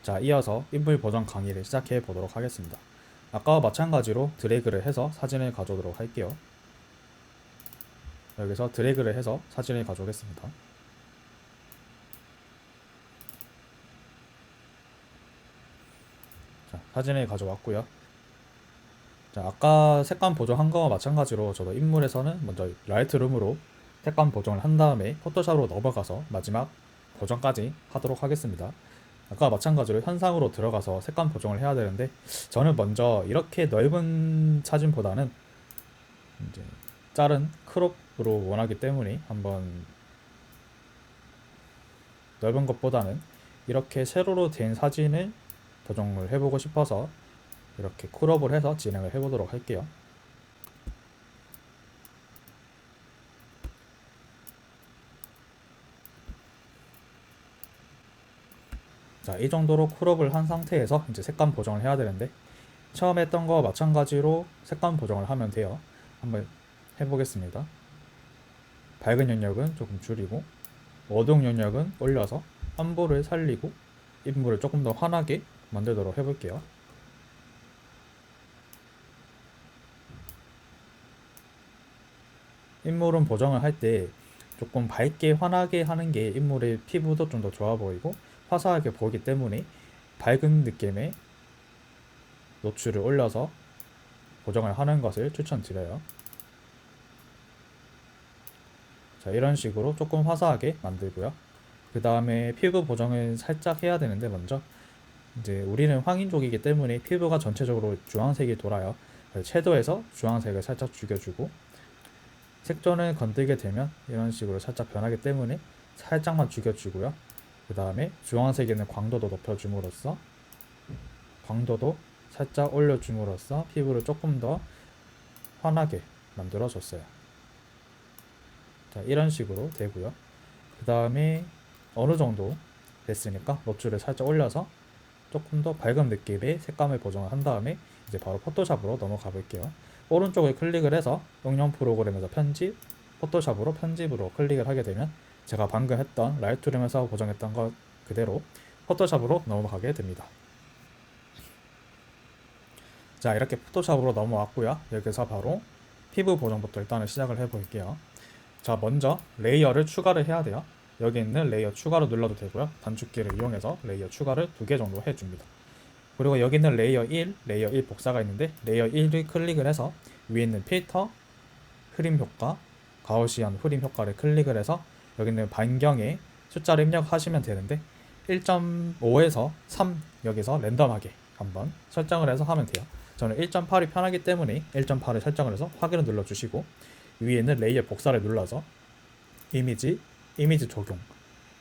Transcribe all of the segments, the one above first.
자, 이어서 인물 보정 강의를 시작해 보도록 하겠습니다. 아까와 마찬가지로 드래그를 해서 사진을 가져오도록 할게요. 여기서 드래그를 해서 사진을 가져오겠습니다. 자, 사진을 가져왔고요. 자, 아까 색감 보정한 거와 마찬가지로 저도 인물에서는 먼저 라이트룸으로 색감 보정을 한 다음에 포토샵으로 넘어가서 마지막 보정까지 하도록 하겠습니다. 아까 마찬가지로 현상으로 들어가서 색감 보정을 해야 되는데 저는 먼저 이렇게 넓은 사진보다는 이제 짧은 크롭으로 원하기 때문에 한번 넓은 것보다는 이렇게 세로로 된 사진을 보정을 해보고 싶어서 이렇게 크롭을 해서 진행을 해보도록 할게요. 자, 이 정도로 크롭을 한 상태에서 이제 색감 보정을 해야 되는데 처음에 했던 거와 마찬가지로 색감 보정을 하면 돼요. 한번 해보겠습니다. 밝은 영역은 조금 줄이고 어두운 영역은 올려서 함부를 살리고 인물을 조금 더 환하게 만들도록 해볼게요. 인물은 보정을 할 때 조금 밝게 환하게 하는 게 인물의 피부도 좀 더 좋아 보이고 화사하게 보이기 때문에 밝은 느낌의 노출을 올려서 보정을 하는 것을 추천드려요. 자, 이런 식으로 조금 화사하게 만들고요. 그 다음에 피부 보정을 살짝 해야 되는데 먼저 이제 우리는 황인족이기 때문에 피부가 전체적으로 주황색이 돌아요. 섀도우에서 주황색을 살짝 죽여주고 색존을 건들게 되면 이런 식으로 살짝 변하기 때문에 살짝만 죽여주고요. 그 다음에 주황색에는 광도도 높여줌으로써 광도도 살짝 올려줌으로써 피부를 조금 더 환하게 만들어줬어요. 자, 이런 식으로 되고요. 그 다음에 어느 정도 됐으니까 노출을 살짝 올려서 조금 더 밝은 느낌의 색감을 보정을 한 다음에 이제 바로 포토샵으로 넘어가 볼게요. 오른쪽을 클릭을 해서 응용 프로그램에서 편집, 포토샵으로 편집으로 클릭을 하게 되면 제가 방금 했던 라이트룸에서 보정했던 것 그대로 포토샵으로 넘어가게 됩니다. 자, 이렇게 포토샵으로 넘어왔고요. 여기서 바로 피부 보정부터 일단은 시작을 해볼게요. 자, 먼저 레이어를 추가를 해야 돼요. 여기 있는 레이어 추가로 눌러도 되고요. 단축키를 이용해서 레이어 추가를 2개 정도 해줍니다. 그리고 여기 있는 레이어 1, 레이어 1 복사가 있는데 레이어 1을 클릭을 해서 위에 있는 필터, 흐림 효과, 가우시안 흐림 효과를 클릭을 해서 여기 있는 반경에 숫자를 입력하시면 되는데 1.5에서 3 여기서 랜덤하게 한번 설정을 해서 하면 돼요. 저는 1.8이 편하기 때문에 1.8을 설정을 해서 확인을 눌러주시고 위에 있는 레이어 복사를 눌러서 이미지 적용,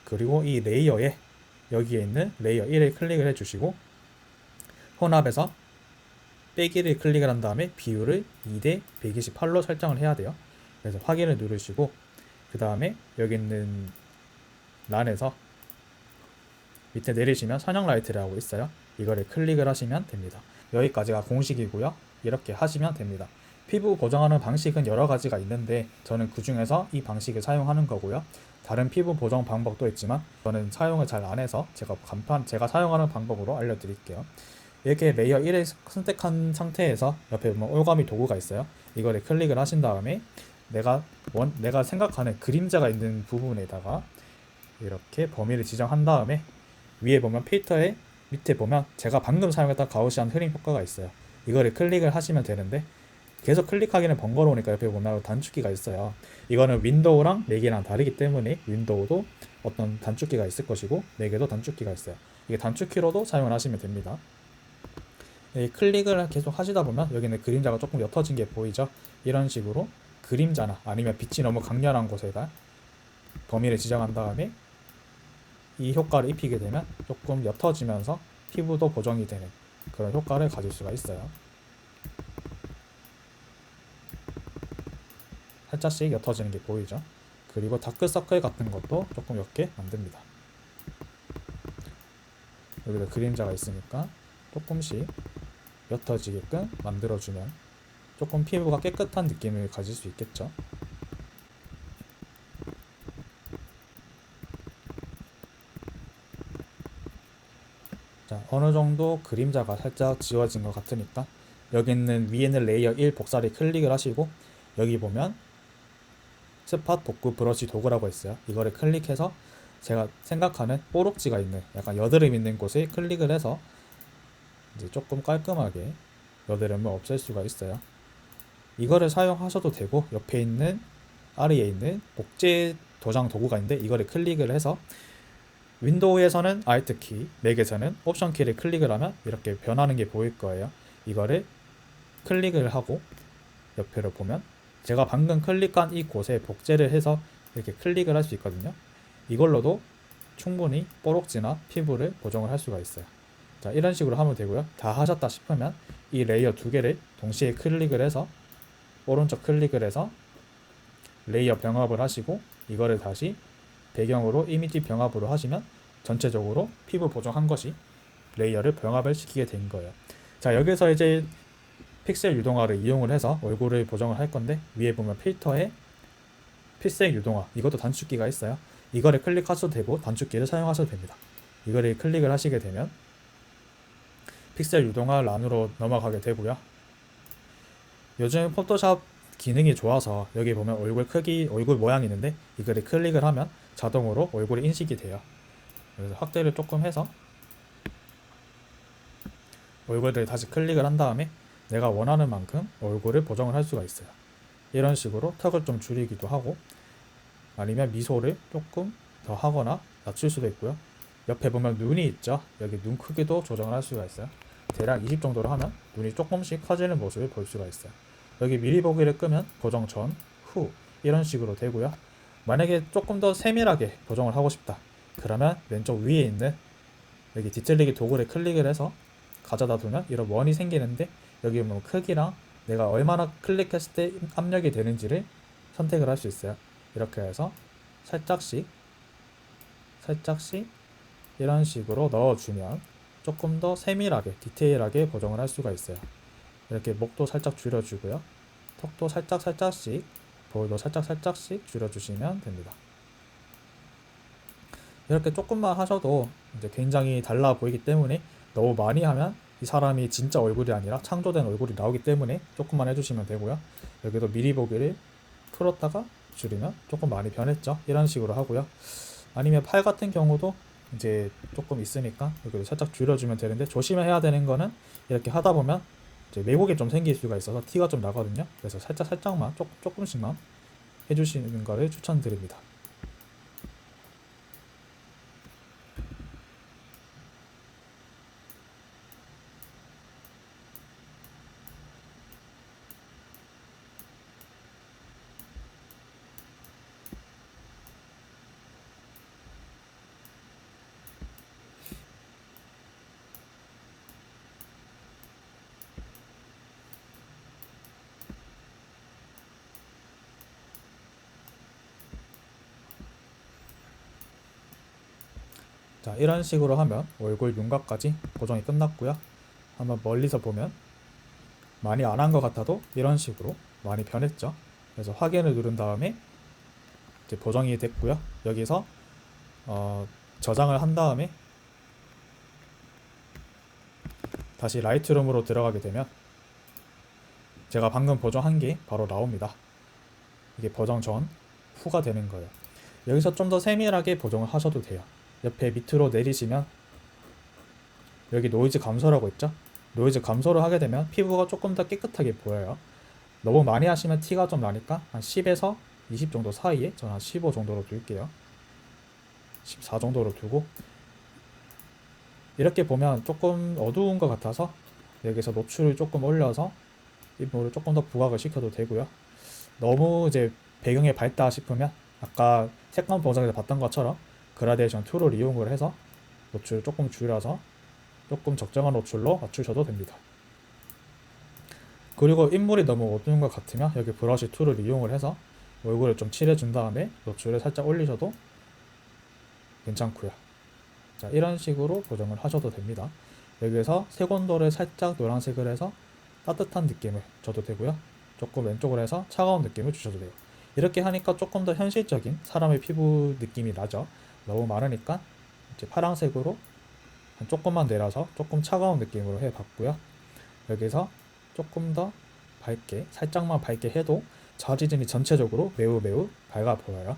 그리고 이 레이어에 여기에 있는 레이어 1을 클릭을 해주시고 혼합에서 빼기를 클릭을 한 다음에 비율을 2대 128로 설정을 해야 돼요. 그래서 확인을 누르시고 그 다음에 여기 있는 란에서 밑에 내리시면 선형 라이트라고 있어요. 이거를 클릭을 하시면 됩니다. 여기까지가 공식이고요. 이렇게 하시면 됩니다. 피부 보정하는 방식은 여러 가지가 있는데 저는 그 중에서 이 방식을 사용하는 거고요. 다른 피부 보정 방법도 있지만 저는 사용을 잘 안 해서 제가 사용하는 방법으로 알려드릴게요. 이렇게 레이어 1을 선택한 상태에서 옆에 보면 올가미 도구가 있어요. 이거를 클릭을 하신 다음에 내가 생각하는 그림자가 있는 부분에다가 이렇게 범위를 지정한 다음에 위에 보면 필터에 밑에 보면 제가 방금 사용했던 가우시안 흐림 효과가 있어요. 이거를 클릭을 하시면 되는데 계속 클릭하기는 번거로우니까 옆에 보면 단축키가 있어요. 이거는 윈도우랑 맥이랑 다르기 때문에 윈도우도 어떤 단축키가 있을 것이고 맥에도 단축키가 있어요. 이게 단축키로도 사용을 하시면 됩니다. 클릭을 계속 하시다 보면 여기는 그림자가 조금 옅어진 게 보이죠? 이런 식으로 그림자나 아니면 빛이 너무 강렬한 곳에다 범위를 지정한 다음에 이 효과를 입히게 되면 조금 옅어지면서 피부도 보정이 되는 그런 효과를 가질 수가 있어요. 살짝씩 옅어지는 게 보이죠? 그리고 다크서클 같은 것도 조금 옅게 만듭니다. 여기도 그림자가 있으니까 조금씩 옅어지게끔 만들어주면 조금 피부가 깨끗한 느낌을 가질 수 있겠죠. 자, 어느 정도 그림자가 살짝 지워진 것 같으니까 여기 있는 위에 있는 레이어 1 복사를 클릭을 하시고 여기 보면 스팟 복구 브러쉬 도구라고 있어요. 이거를 클릭해서 제가 생각하는 뽀록지가 있는 약간 여드름 있는 곳에 클릭을 해서 이제 조금 깔끔하게 여드름을 없앨 수가 있어요. 이거를 사용하셔도 되고 옆에 있는 아래에 있는 복제 도장 도구가 있는데 이거를 클릭을 해서 윈도우에서는 Alt 키, 맥에서는 옵션 키를 클릭을 하면 이렇게 변하는 게 보일 거예요. 이거를 클릭을 하고 옆에를 보면 제가 방금 클릭한 이 곳에 복제를 해서 이렇게 클릭을 할 수 있거든요. 이걸로도 충분히 뽀록지나 피부를 보정을 할 수가 있어요. 자, 이런 식으로 하면 되고요. 다 하셨다 싶으면 이 레이어 두 개를 동시에 클릭을 해서 오른쪽 클릭을 해서 레이어 병합을 하시고 이거를 다시 배경으로 이미지 병합으로 하시면 전체적으로 피부 보정한 것이 레이어를 병합을 시키게 된 거예요. 자, 여기서 이제 픽셀 유동화를 이용을 해서 얼굴을 보정을 할 건데 위에 보면 필터에 픽셀 유동화 이것도 단축키가 있어요. 이거를 클릭하셔도 되고 단축키를 사용하셔도 됩니다. 이거를 클릭을 하시게 되면 픽셀 유동화 란으로 넘어가게 되고요. 요즘 포토샵 기능이 좋아서 여기 보면 얼굴 크기, 얼굴 모양이 있는데 이거를 클릭을 하면 자동으로 얼굴이 인식이 돼요. 그래서 확대를 조금 해서 얼굴을 다시 클릭을 한 다음에 내가 원하는 만큼 얼굴을 보정을 할 수가 있어요. 이런 식으로 턱을 좀 줄이기도 하고 아니면 미소를 조금 더 하거나 낮출 수도 있고요. 옆에 보면 눈이 있죠. 여기 눈 크기도 조정을 할 수가 있어요. 대략 20 정도로 하면 눈이 조금씩 커지는 모습을 볼 수가 있어요. 여기 미리 보기를 끄면 보정 전, 후 이런 식으로 되고요. 만약에 조금 더 세밀하게 보정을 하고 싶다. 그러면 왼쪽 위에 있는 여기 뒤틀리기 도구를 클릭을 해서 가져다 두면 이런 원이 생기는데 여기 보면 크기랑 내가 얼마나 클릭했을 때 압력이 되는지를 선택을 할 수 있어요. 이렇게 해서 살짝씩 이런 식으로 넣어주면 조금 더 세밀하게 디테일하게 보정을 할 수가 있어요. 이렇게 목도 살짝 줄여주고요. 턱도 살짝씩 볼도 살짝씩 줄여주시면 됩니다. 이렇게 조금만 하셔도 이제 굉장히 달라 보이기 때문에 너무 많이 하면 이 사람이 진짜 얼굴이 아니라 창조된 얼굴이 나오기 때문에 조금만 해주시면 되고요. 여기도 미리 보기를 풀었다가 줄이면 조금 많이 변했죠. 이런 식으로 하고요. 아니면 팔 같은 경우도 이제 조금 있으니까 여기도 살짝 줄여주면 되는데 조심해야 되는 거는 이렇게 하다 보면 이제 왜곡이 좀 생길 수가 있어서 티가 좀 나거든요. 그래서 살짝만 조금씩만 해주시는 거를 추천드립니다. 자, 이런 식으로 하면 얼굴 윤곽까지 고정이 끝났고요. 한번 멀리서 보면 많이 안 한 것 같아도 이런 식으로 많이 변했죠. 그래서 확인을 누른 다음에 이제 보정이 됐고요. 여기서 저장을 한 다음에 다시 라이트룸으로 들어가게 되면 제가 방금 보정한 게 바로 나옵니다. 이게 보정 전, 후가 되는 거예요. 여기서 좀 더 세밀하게 보정을 하셔도 돼요. 옆에 밑으로 내리시면 여기 노이즈 감소라고 있죠? 노이즈 감소를 하게 되면 피부가 조금 더 깨끗하게 보여요. 너무 많이 하시면 티가 좀 나니까 한 10에서 20 정도 사이에 저는 한 15 정도로 둘게요. 14 정도로 두고 이렇게 보면 조금 어두운 것 같아서 여기서 노출을 조금 올려서 인물을 조금 더 부각을 시켜도 되고요. 너무 이제 배경에 밝다 싶으면 아까 색감 보정에서 봤던 것처럼 그라데이션 툴을 이용을 해서 노출을 조금 줄여서 조금 적정한 노출로 맞추셔도 됩니다. 그리고 인물이 너무 어두운 것 같으면 여기 브러쉬 툴을 이용을 해서 얼굴을 좀 칠해준 다음에 노출을 살짝 올리셔도 괜찮고요. 자, 이런 식으로 보정을 하셔도 됩니다. 여기에서 색온도를 살짝 노란색을 해서 따뜻한 느낌을 줘도 되고요. 조금 왼쪽으로 해서 차가운 느낌을 주셔도 돼요. 이렇게 하니까 조금 더 현실적인 사람의 피부 느낌이 나죠. 너무 많으니까 이제 파란색으로 조금만 내려서 조금 차가운 느낌으로 해봤고요. 여기서 조금 더 밝게, 살짝만 밝게 해도 자지진이 전체적으로 매우 매우 밝아 보여요.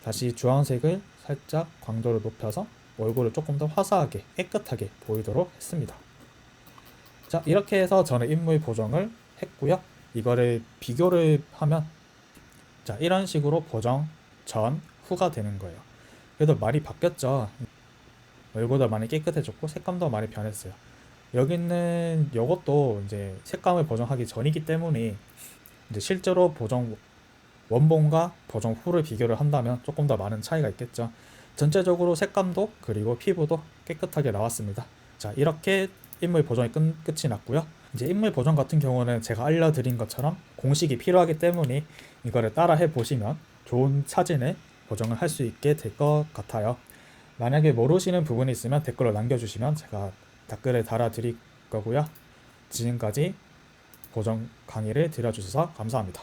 다시 주황색을 살짝 광도를 높여서 얼굴을 조금 더 화사하게 깨끗하게 보이도록 했습니다. 자, 이렇게 해서 저는 인물 보정을 했고요. 이거를 비교를 하면 자, 이런 식으로 보정 전, 후가 되는 거예요. 그래도 많이 바뀌었죠. 얼굴도 많이 깨끗해졌고 색감도 많이 변했어요. 여기는 이것도 이제 색감을 보정하기 전이기 때문에 이제 실제로 보정 원본과 보정 후를 비교를 한다면 조금 더 많은 차이가 있겠죠. 전체적으로 색감도 그리고 피부도 깨끗하게 나왔습니다. 자, 이렇게 인물 보정이 끝이 났고요. 이제 인물 보정 같은 경우는 제가 알려드린 것처럼 공식이 필요하기 때문에 이거를 따라 해보시면 좋은 사진을 보정을 할 수 있게 될 것 같아요. 만약에 모르시는 부분이 있으면 댓글로 남겨주시면 제가 댓글을 달아드릴 거고요. 지금까지 보정 강의를 들어주셔서 감사합니다.